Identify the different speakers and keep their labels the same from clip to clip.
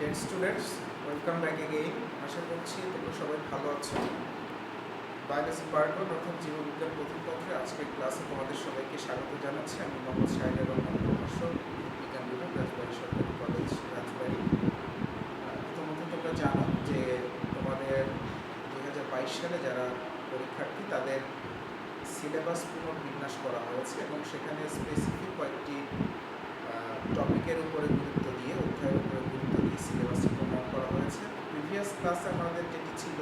Speaker 1: Deer students, welcome back again. আশা করছি তোমরা সবাই ভালো আছো। বায়োলজি পার্ট 1 অর্থাৎ জীববিজ্ঞান প্রথম পত্রে আজকের ক্লাসে তোমাদের সবাইকে স্বাগত জানাচ্ছি। আমি মোহাম্মদ শাহিদুর রহমান, প্রভাষক, বিজ্ঞান বিভাগ, রাজবাড়ী সরকারি কলেজ, রাজবাড়ী। ইতিমধ্যে তোমরা জানো যে তোমাদের 2022 সালে যারা পরীক্ষার্থী তাদের সিলেবাস পুনর্বিন্যাস করা হয়েছে এবং সেখানে স্পেসিফিক কয়েকটি টপিকের উপরে গুরুত্ব দিয়ে, অধ্যায়ের উপরে গুরুত্ব দিয়ে সিলেবাসটি প্রণয়ন করা হয়েছে। প্রিভিয়াস ক্লাসে আমাদের যেটি ছিল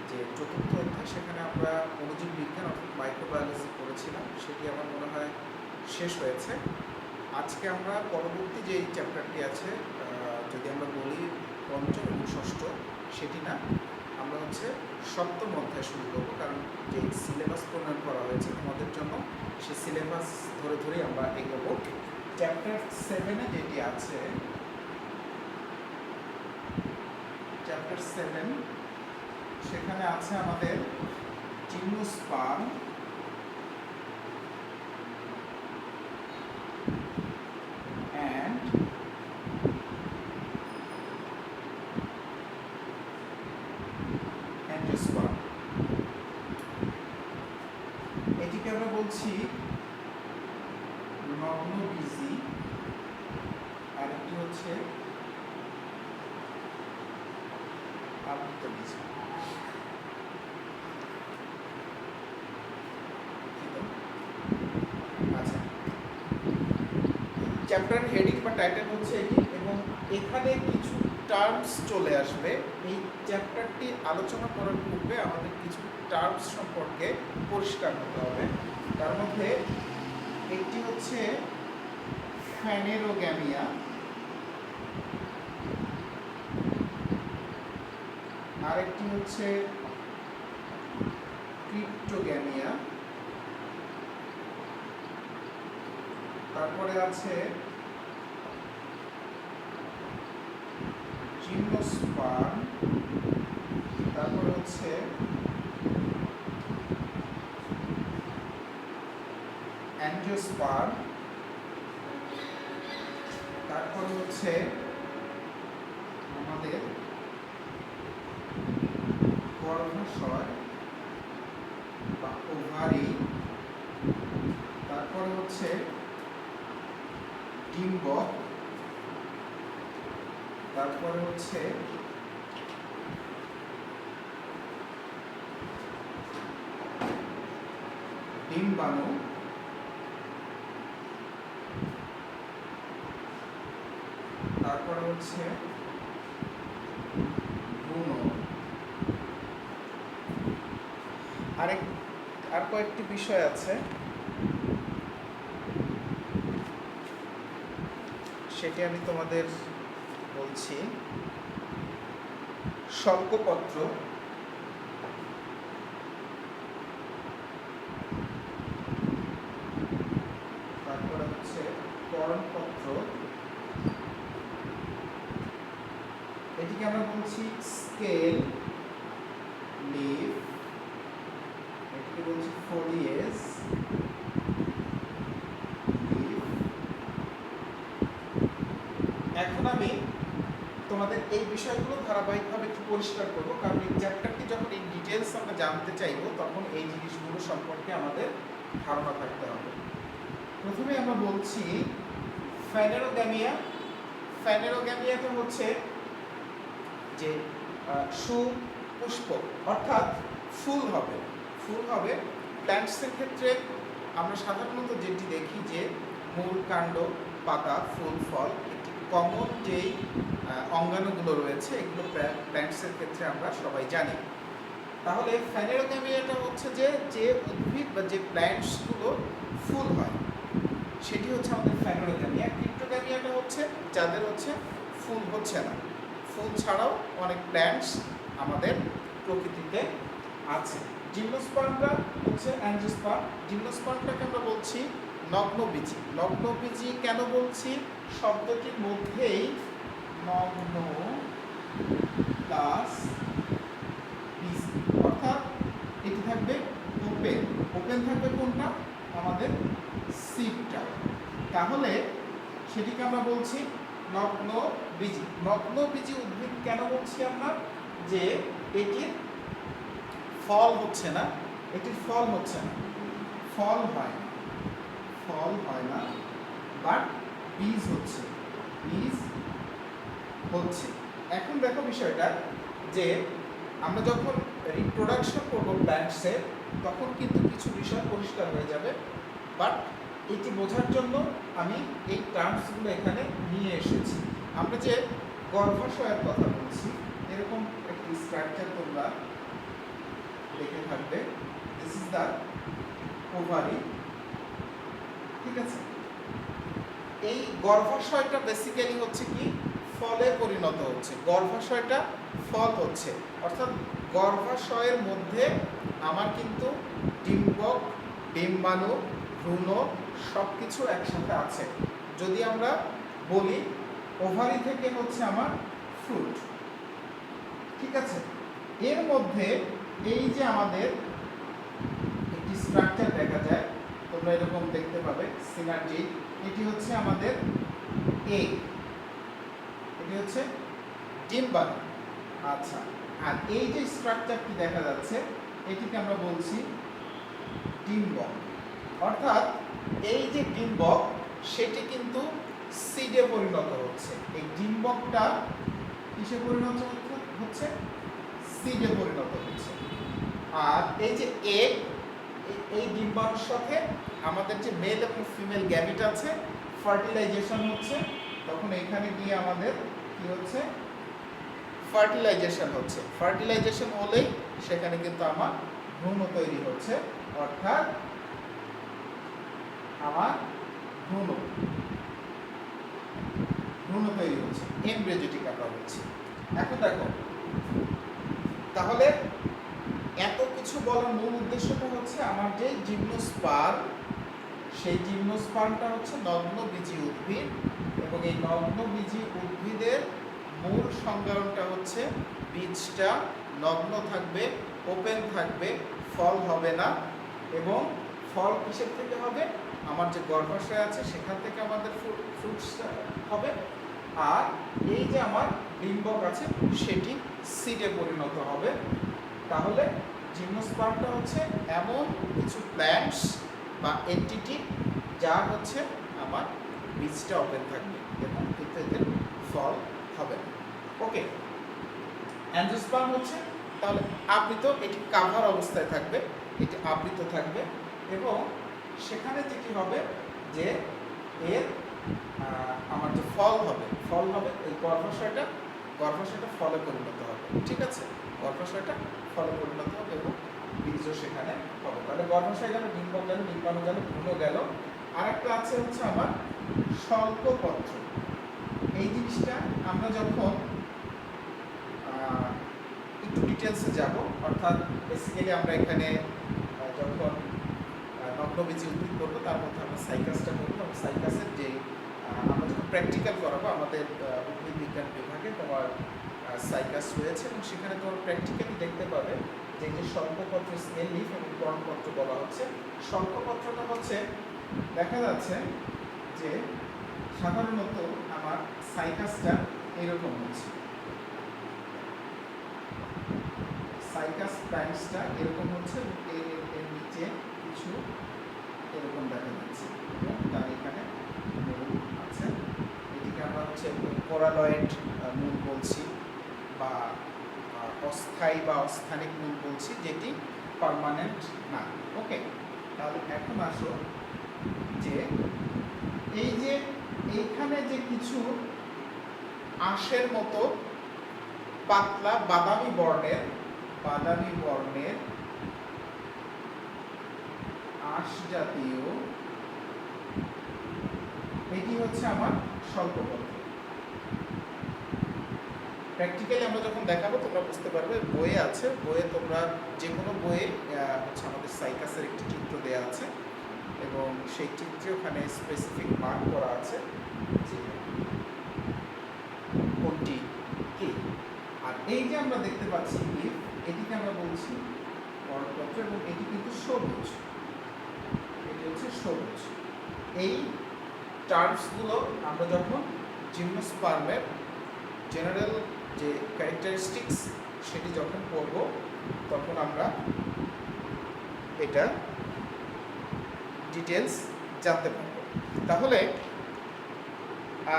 Speaker 1: যে চতুর্থ অধ্যায়, সেখানে আমরা অণুজীব বিজ্ঞান অর্থাৎ মাইক্রোবায়োলজি পড়েছিলাম, সেটি আমার মনে হয় শেষ হয়েছে। আজকে আমরা পরবর্তী যে চ্যাপ্টারটি আছে, যদি আমরা বলি পঞ্চম এবং ষষ্ঠ, সেটি না, আমরা সপ্তম অধ্যায় শুরু করব, কারণ যে সিলেবাস প্রণয়ন করা হয়েছে তোমাদের জন্য, সেই সিলেবাস ধরে ধরেই আমরা এগোবো। চ্যাপ্টার 7-এ যেটি আছে, চ্যাপ্টার 7 সেখানে আছে আমাদের জিমনোস্পার্ম, অ্যান্ড অ্যাঞ্জিওস্পার্ম। এটিকে আমরা বলছি নগ্নবীজি, আর একটি হচ্ছে আবৃতবীজি। আচ্ছা, চ্যাপ্টার হেডিং বা টাইটেল হচ্ছে এটি, এবং এখানে কিছু টার্মস চলে আসবে। এই চ্যাপ্টারটি আলোচনা করার পূর্বে আমাদের কিছু টার্মস সম্পর্কে পরিষ্কার হতে হবে। তার মধ্যে একটি হচ্ছে ফ্যানেরোগ্যামিয়া, আরেকটি হচ্ছে ক্রিপ্টোগ্যামিয়া, তারপরে আছে জিমনোস্পার্ম, তারপরে হচ্ছে অ্যাঞ্জিওস্পার্ম, তারপরে হচ্ছে আমাদের গর্ভাশয় বা ওভারি, তারপরে হচ্ছে ডিম্বক, তারপরে হচ্ছে ডিম্বাণু, তারপরে হচ্ছে ভ্রূণ। আর কয়েকটি বিষয় আছে, সেটি আমি তোমাদের বলছি। স্বল্পপত্র, তারপরে হচ্ছে করণপত্র, এটিকে আমরা বলছি স্কেল, লিফ, এটিকে বলছি ফোলিয়েজ, লিফ। এখন আমি তোমাদের এই বিষয়গুলো ধারাবাহিকভাবে একটু পরিষ্কার করব, কারণ এই চ্যাপ্টারটি যখন এই ডিটেলস আমরা জানতে চাইব, তখন এই জিনিসগুলো সম্পর্কে আমাদের ধারণা থাকতে হবে। প্রথমে আমরা বলছি ফ্যানেরোগ্যামিয়া। ফ্যানেরোগ্যামিয়াটা হচ্ছে যে সুপুষ্প, অর্থাৎ ফুল হবে। প্ল্যান্টসের ক্ষেত্রে আমরা সাধারণত যেটি দেখি যে মূল, কাণ্ড, পাতা, ফুল, ফল, একটি কমন যেই অঙ্গাণুগুলো রয়েছে, এগুলো প্ল্যান্টসের ক্ষেত্রে আমরা সবাই জানি। তাহলে ফ্যানেরোগ্যামিয়াটা হচ্ছে যে উদ্ভিদ বা যে প্ল্যান্টসগুলো ফুল হয়, সেটি হচ্ছে আমাদের ফ্যানেরোগ্যামিয়া। ক্রিপ্টোগ্যামিয়াটা হচ্ছে যাদের ফুল হচ্ছে না। ফুল ছাড়াও অনেক প্ল্যান্টস আমাদের প্রকৃতিতে আছে। জিমনোস্পার্মটা হচ্ছে অ্যাঞ্জিওস্পার্ম। জিমনোস্পার্মটাকে আমরা বলছি নগ্নবীজি। নগ্নবীজি কেন বলছি? শব্দটির মধ্যেই নগ্ন প্লাস বীজি, অর্থাৎ এটি থাকবে ওপেন থাকবে কোনটা? আমাদের সিডটা। তাহলে সেটিকে আমরা বলছি নগ্ন বীজি। নগ্ন বীজি উদ্ভিদ কেন বলছি আমরা? যে এটির ফল হচ্ছে না, এটির ফল হচ্ছে না, ফল হয় না, ফল হয় না, বাট বীজ হচ্ছে, বীজ হচ্ছে। এখন দেখো বিষয়টা যে আমরা যখন রিপ্রোডাকশন করব প্ল্যান্টসের, তখন কিন্তু কিছু বিষয় পরিষ্কার হয়ে যাবে, বাট এটি বোঝার জন্য আমি এই টার্মসগুলো এখানে নিয়ে এসেছি। আমরা যে গর্ভাশয়ের কথা বলছি, এরকম একটি স্ট্রাকচার তোমরা দেখে থাকবে। দিস ইজ দ্য ওভারি, ঠিক আছে? এই গর্ভাশয়টা বেসিক্যালি হচ্ছে কি, ফলে পরিণত হচ্ছে। গর্ভাশয়টা ফল হচ্ছে, অর্থাৎ গর্ভাশয়ের মধ্যে আমার কিন্তু ডিম্বক, ডিম্বাণু, ভ্রূণ সব কিছু একসাথে আছে। যদি আমরা বলি ওভারি থেকে হচ্ছে আমার ফ্রুট, ঠিক আছে? এর মধ্যে এই যে আমাদের একটি স্ট্রাকচার দেখা যায়, তোমরা এরকম দেখতে পাবে সিনার্জি। এটি হচ্ছে আমাদের এগ, এটি হচ্ছে ডিম্বাণু। আচ্ছা, আর এই যে স্ট্রাকচারটি দেখা যাচ্ছে, এটিকে আমরা বলছি ডিম্বক। অর্থাৎ এই যে ডিম্বক, সেটি কিন্তু সিডে পরিণত হচ্ছে। এই ডিম্বকটা কিসে পরিণত হচ্ছে? সিডে পরিণত হচ্ছে। আর এই যে এগ, এই ডিম্বাণুর সাথে আমাদের যে মেল এবং ফিমেল গ্যামিট আছে, ফার্টিলাইজেশন হচ্ছে। তখন এখানে গিয়ে আমাদের কি হচ্ছে? ফার্টিলাইজেশন হচ্ছে। ফার্টিলাইজেশন হলেই সেখানে কিন্তু আমার ভ্রূণ তৈরি হচ্ছে, অর্থাৎ আমার ভ্রূণ তৈরি হচ্ছে, এমব্রিওজেটিক আমরা বলছি। এখন দেখো, তাহলে এত কিছু বলার মূল উদ্দেশ্যটা হচ্ছে আমার যে জিমনোস্পার্ম, সেই জিমনোস্পার্মটা হচ্ছে নগ্নবীজি উদ্ভিদ, এবং এই নগ্নবীজি উদ্ভিদের মূল সংজ্ঞায়নটা হচ্ছে বীজটা নগ্ন থাকবে, ওপেন থাকবে, ফল হবে না। এবং ফল কিসের থেকে হবে? আমার যে গর্ভাশয় আছে সেখান থেকে আমাদের ফ্রুটস হবে। আর এই যে আমার ডিম্বক আছে, সেটি সিডে পরিণত হবে। তাহলে জিমনোস্পার্মটা হচ্ছে এমন কিছু প্ল্যান্টস বা এন্টিটি যা হচ্ছে আমার বীজটা ওপেন থাকবে এবং কিন্তু এদের ফল হবে না। ওকে, অ্যাঞ্জিওস্পার্ম হচ্ছে তাহলে আবৃত, এটি কাভার অবস্থায় থাকবে, এটি আবৃত থাকবে, এবং সেখানে যেটি হবে যে এর আমার যে ফল হবে এই গর্ভাশয়টা ফলে পরিণত হবে, ঠিক আছে? গর্ভাশয়টা ফলে পরিণত হবে এবং বীজও সেখানে হবে। তাহলে গর্ভাশয় গেল, ডিম্বক গেল, ডিম্বাণু গেল, ভ্রূণ গেল। আরেকটা আছে হচ্ছে আমার স্বল্পপত্র। এই জিনিসটা আমরা যখন একটু ডিটেলসে যাব, অর্থাৎ বেসিক্যালি আমরা এখানে যখন নগ্নবীজি উদ্ভিদ করবো, তার মধ্যে আমরা সাইকাসটা করবো, এবং সাইকাসের যে আমরা যখন প্র্যাকটিক্যাল করাবো আমাদের উদ্ভিদ বিজ্ঞান বিভাগে তোমার সাইকাস রয়েছে, এবং সেখানে তোমার প্র্যাকটিক্যালি দেখতে পাবে যে যে স্বল্পপত্র, স্নেল লিফ এবং কর্ণপত্র বলা হচ্ছে। স্বল্পপত্রটা হচ্ছে দেখা যাচ্ছে যে সাধারণত আমার সাইকাসটা এরকম হচ্ছে, সাইকাস প্রাইমসটা এরকম হচ্ছে, এর নিচে কিছু এরকম দেখা যাচ্ছে, এবং তার এখানে মূল আছে। এটিকে আমরা হচ্ছে কোরালয়েড মূল বলছি, বা অস্থায়ী বা অস্থানিক মূল বলছি, যেটি পার্মানেন্ট না। ওকে, তাহলে এখন আসো যে এই যে এইখানে যে কিছু আঁশের মতো পাতলা বাদামি বর্ণের আঁশ জাতীয়, এটি হচ্ছে আমার স্বল্পপত্র। প্র্যাকটিক্যালি আমরা যখন দেখাবো তোমরা বুঝতে পারবে, বইয়ে আছে, বইয়ে তোমরা যে কোনো বইয়ে হচ্ছে আমাদের সাইকাসের একটি চিত্র দেওয়া আছে, এবং সেই চিত্রে ওখানে স্পেসিফিক মার্ক করা আছে যে কোনটি কি। আর এই যে আমরা দেখতে পাচ্ছি লিফ, এটিকে আমরা বলছি কর্ণপত্র, এবং এটি কিন্তু সবুজ, এটি হচ্ছে সবুজ। এই টার্মসগুলো আমরা যখন জিমনোস্পার্মের জেনারেল যে ক্যারেক্টারিস্টিক্স সেটি যখন পড়ব তখন আমরা এটা ডিটেলস জানতে পারব। তাহলে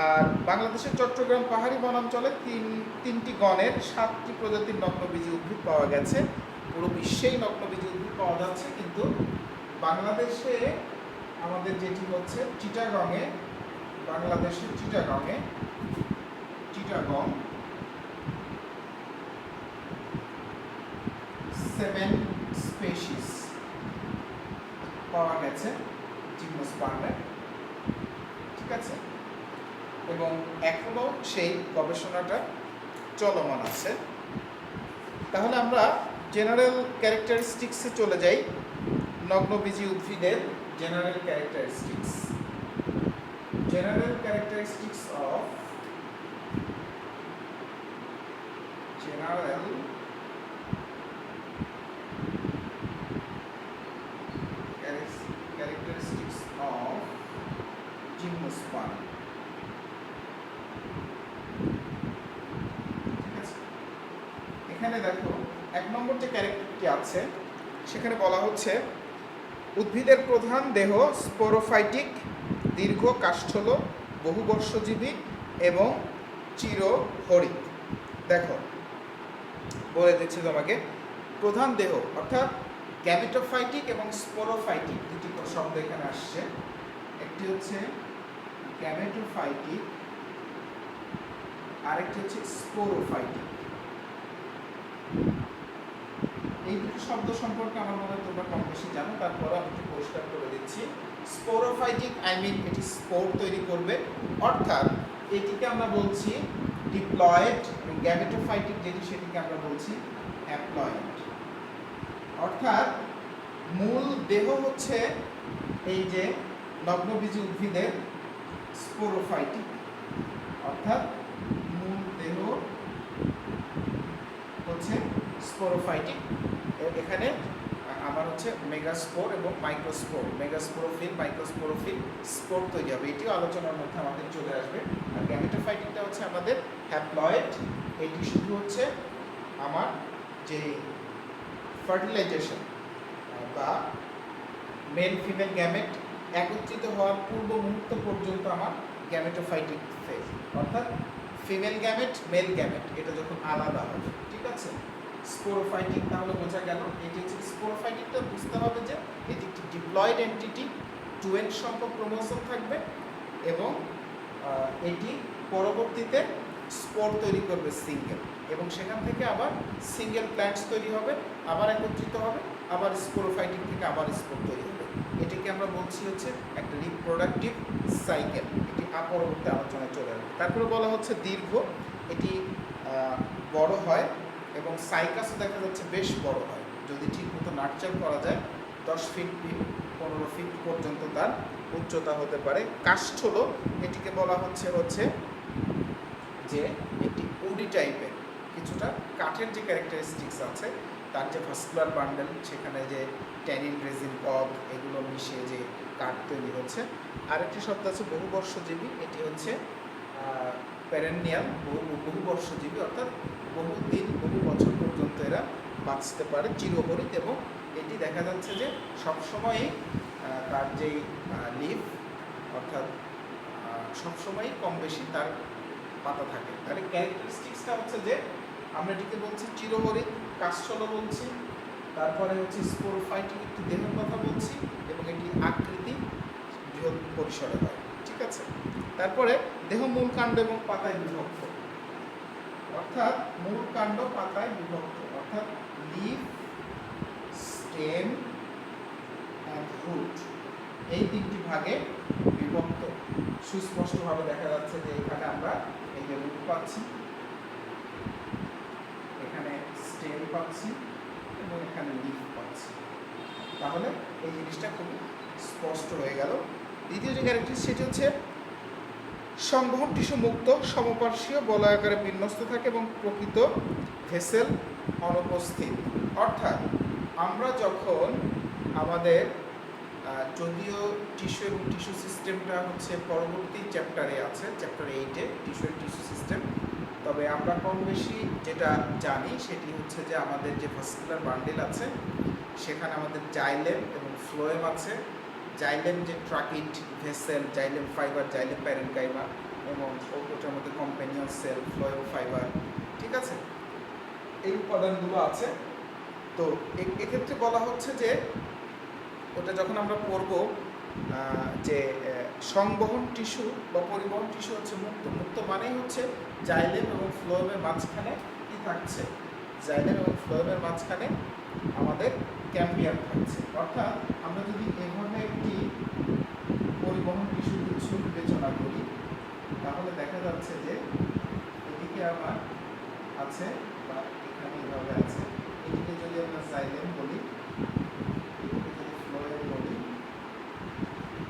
Speaker 1: আর বাংলাদেশের চট্টগ্রাম পাহাড়ি বনাঞ্চলে তিনটি গণের 7টি প্রজাতির নগ্নবীজী উদ্ভিদ পাওয়া গেছে। পুরো বিশ্বেই নগ্নবীজী উদ্ভিদ পাওয়া যাচ্ছে, কিন্তু বাংলাদেশে আমাদের যেটি হচ্ছে চিটাগংয়ে, বাংলাদেশের চিটাগং 7 স্পেসিস পাওয়া গেছে জিমনোস্পার্মের, ঠিক আছে, এবং এখনো সেই গবেষণাটা চলমান আছে। তাহলে আমরা জেনারেল ক্যারেক্টারিস্টিক্সে চলে যাই। নগ্নবীজী উদ্ভিদের জেনারেল ক্যারেক্টারিস্টিক্স অফ জিমনোস্পার্ম। এখানে দেখো 1 নম্বর যে ক্যারেক্টারটি আছে সেখানে বলা হচ্ছে উদ্ভিদের প্রধান দেহ স্পোরোফাইটিক, দীর্ঘ কাষ্ঠল, বহুবর্ষজীবী এবং চিরহরিৎ। দেখো বলে দিচ্ছি তোমাকে, প্রধান দেহ অর্থাৎ গ্যামেটোফাইটিক এবং স্পোরোফাইটিক দুটি শব্দ এখানে আসছে। একটি হচ্ছে গ্যামেটোফাইটিক, আরেকটি হচ্ছে স্পোরোফাইটিক। এই দুটো শব্দ সম্পর্কে আমার মনে হয় তোমরা কম বেশি জানো, তারপরে আমি একটু পরিষ্কার করে দিচ্ছি। স্পোরোফাইটিক এটি স্পোর তৈরি করবে, অর্থাৎ এটিকে আমরা বলছি ডিপ্লয়েড, এবং গ্যামেটোফাইটিক যেটি সেটিকে আমরা বলছি হ্যাপ্লয়েড। অর্থাৎ মূল দেহ হচ্ছে এই যে নগ্নবীজী উদ্ভিদের স্পোরোফাইটিক, অর্থাৎ মূল দেহ হচ্ছে স্পোরোফাইটিক। এখানে আমার হচ্ছে মেগাস্পোর এবং মাইক্রোস্পোর, মেগাস্পোরোফিল, মাইক্রোস্পোরোফিল স্পোর তৈরি হবে, এটিও আলোচনার মধ্যে আমাদের চলে আসবে। আর গ্যামেটোফাইটিকটা হচ্ছে আমাদের হ্যাপ্লয়েড। এটি শুধু হচ্ছে আমার যে ফার্টিলাইজেশন বা মেল ফিমেল গ্যামেট একত্রিত হওয়ার পূর্ব মুহূর্ত পর্যন্ত আমার গ্যামেটোফাইটিক ফেজ, অর্থাৎ ফিমেল গ্যামেট মেল গ্যামেট এটা যখন আলাদা হবে, ঠিক আছে। স্পোরোফাইটিক তাহলে বোঝা গেল, এটি হচ্ছে স্পোরোফাইটিকটা বুঝতে হবে যে এটি একটি ডিপ্লয়েড এন্টিটি, 2n সংখ্যক ক্রোমোসোম থাকবে এবং এটি পরবর্তীতে স্পোর তৈরি করবে সিঙ্গেল, এবং সেখান থেকে আবার সিঙ্গেল প্ল্যান্টস তৈরি হবে, আবার একত্রিত হবে, আবার স্পোরোফাইটিক থেকে আবার স্পোর তৈরি হবে। এটিকে আমরা বলছি হচ্ছে একটা রিপ্রোডাক্টিভ সাইকেল। এটি পরবর্তী আলোচনায় চলে আসবে। তারপরে বলা হচ্ছে দীর্ঘ, এটি বড় হয় এবং সাইকাসও দেখা যাচ্ছে বেশ বড় হয়, যদি ঠিক মতো নার্চার করা যায় 10 ফিট 15 ফিট পর্যন্ত তার উচ্চতা হতে পারে। কাষ্ঠল, এটিকে বলা হচ্ছে যে একটি উডি টাইপের, কিছুটা কাঠের যে ক্যারেক্টারিস্টিক্স আছে, তার যে ভাস্কুলার বান্ডেল, সেখানে যে ট্যানিন, রেজিন, পদ এগুলো মিশিয়ে যে কাঠ তৈরি হচ্ছে। আরেকটি শব্দ আছে বহুবর্ষজীবী, এটি হচ্ছে প্যারেনিয়াল, বহুবর্ষজীবী, অর্থাৎ বহুদিন বহু বছর পর্যন্ত এরা বাঁচতে পারে, চিরহরিৎ, এবং এটি দেখা যাচ্ছে যে সবসময়ই তার যেই লিফ অর্থাৎ সবসময়ই কম বেশি তার পাতা থাকে। তাহলে ক্যারেক্টারিস্টিক্সটা হচ্ছে যে আমরা এটিকে বলছি চিরহরিৎ, কাষ্ঠল বলছি, তারপরে হচ্ছে স্পোরোফাইটিক একটি দেহের কথা বলছি, এবং এটি আকৃতি বৃহৎ পরিসরে হয়, ঠিক আছে। তারপরে দেহ মূল কাণ্ড এবং পাতায় বিভক্ত, অর্থাৎ মূল কাণ্ড পাতায় বিভক্ত, অর্থাৎ লিফ, স্টেম এন্ড রুট, এই তিনটি ভাগে বিভক্ত। সুস্পষ্টভাবে দেখা যাচ্ছে যে এখানে আমরা এই যে রুট পাচ্ছি, এখানে স্টেম পাচ্ছি এবং এখানে লিফ পাচ্ছি। তাহলে এই জিনিসটা খুবই স্পষ্ট হয়ে গেল। দ্বিতীয় যে ক্যারেক্টার সেটি হচ্ছে সংবহন টিস্যু মুক্ত, সমপার্শ্বীয় বলয়াকারে বিন্যস্ত থাকে এবং প্রকৃত ভেসেল অনুপস্থিত। অর্থাৎ আমরা যখন আমাদের যদিও টিস্যু এবং টিস্যু সিস্টেমটা হচ্ছে পরবর্তী চ্যাপ্টারে আছে, চ্যাপ্টার 8-এ টিস্যু এবং টিস্যু সিস্টেম। তবে আমরা কম বেশি যেটা জানি সেটি হচ্ছে যে আমাদের যে ভাস্কুলার বান্ডেল আছে সেখানে আমাদের জাইলেম এবং ফ্লোয়েম আছে। জাইলেম যে tracheid vessel, xylem fibre, xylem parenchyma এবং ওটার মধ্যে কম্পেনিয়ন সেল, ফ্লোয়েম ফাইবার, ঠিক আছে, এই উপাদানগুলো আছে। তো এক্ষেত্রে বলা হচ্ছে যে ওটা যখন আমরা পড়ব যে সংবহন টিস্যু বা পরিবহন টিস্যু হচ্ছে মুক্ত। মুক্ত মানেই হচ্ছে জাইলেম এবং ফ্লোয়েমের মাঝখানে কি থাকছে, জাইলেম এবং ফ্লোয়েমের মাঝখানে আমাদের ক্যাম্বিয়াম থাকছে। অর্থাৎ আমরা যদি এভাবে একটি পরিবহন টিস্যু গুচ্ছ বিবেচনা করি তাহলে দেখা যাচ্ছে যে এদিকে আমার আছে বা এখানে এভাবে আছে, এদিকে যদি আমরা জাইলেম বলি, এদিকে যদি ফ্লোয়েম বলি,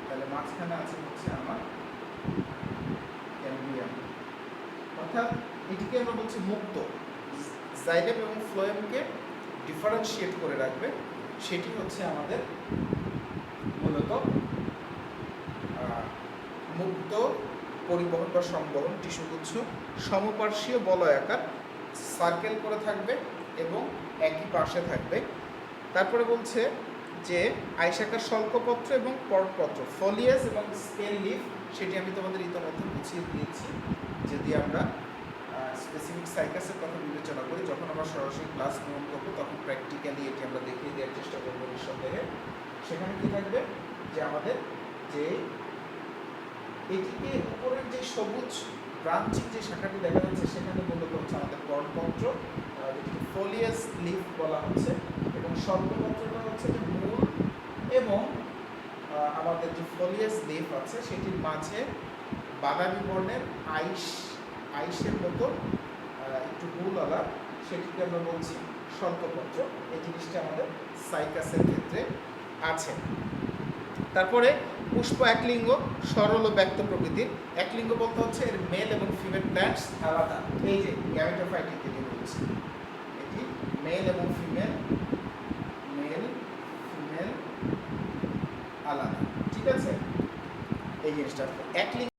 Speaker 1: তাহলে মাঝখানে আছে হচ্ছে আমার ক্যাম্বিয়াম। অর্থাৎ এটিকে আমরা বলছি মুক্ত। জাইলেম এবং ফ্লোয়েমকে ডিফারেন্সিয়েট করে রাখবে, সেটি হচ্ছে আমাদের মূলত মুক্ত পরিবহন বা সংবহন টিস্যুগুচ্ছ। সমপার্শ্বীয় বলয়াকার সার্কেল করে থাকবে এবং একই পাশে থাকবে। তারপরে বলছে যে আইসাকার শল্কপত্র এবং পর্ণপত্র, ফলিয়াস এবং স্কেল লিফ, সেটি আমি তোমাদের ইতিমধ্যে বুঝিয়ে দিয়েছি। যদি আমরা স্পেসিফিক সাইকাসের কথা বিবেচনা করি, যখন আমরা সরাসরি ক্লাস গ্রহণ করবো তখন প্র্যাকটিক্যালি এটি আমরা দেখিয়ে দেওয়ার চেষ্টা করবো নিঃসন্দেহে। সেখানে কি থাকবে যে আমাদের যে এটিকে উপরের যে সবুজ ব্রাঞ্চিং যে শাখাটি দেখা যাচ্ছে সেখানে মূলত হচ্ছে আমাদের পর্ণপত্র, যেটিকে ফলিয়াস লিফ বলা হচ্ছে, এবং শল্কপত্রটা হচ্ছে যে মূল এবং আমাদের যে ফলিয়াস লিফ আছে সেটির মাঝে বাদামি বর্ণের আইসের মতো একটু গোলওয়ালা, সেটিকে আমরা বলছি শল্কপত্র। এই জিনিসটা আমাদের সাইকাসের ক্ষেত্রে আছে। তারপরে পুষ্প একলিঙ্গ, সরল ও ব্যক্ত প্রকৃতির। একলিঙ্গ বলতে হচ্ছে এর মেল এবং ফিমেল প্ল্যান্টস আলাদা। এই যে গ্যামেটোফাইটিক যেটি বলছি, এটি মেল এবং ফিমেল আলাদা, ঠিক আছে, এই জিনিসটা একলিঙ্গ।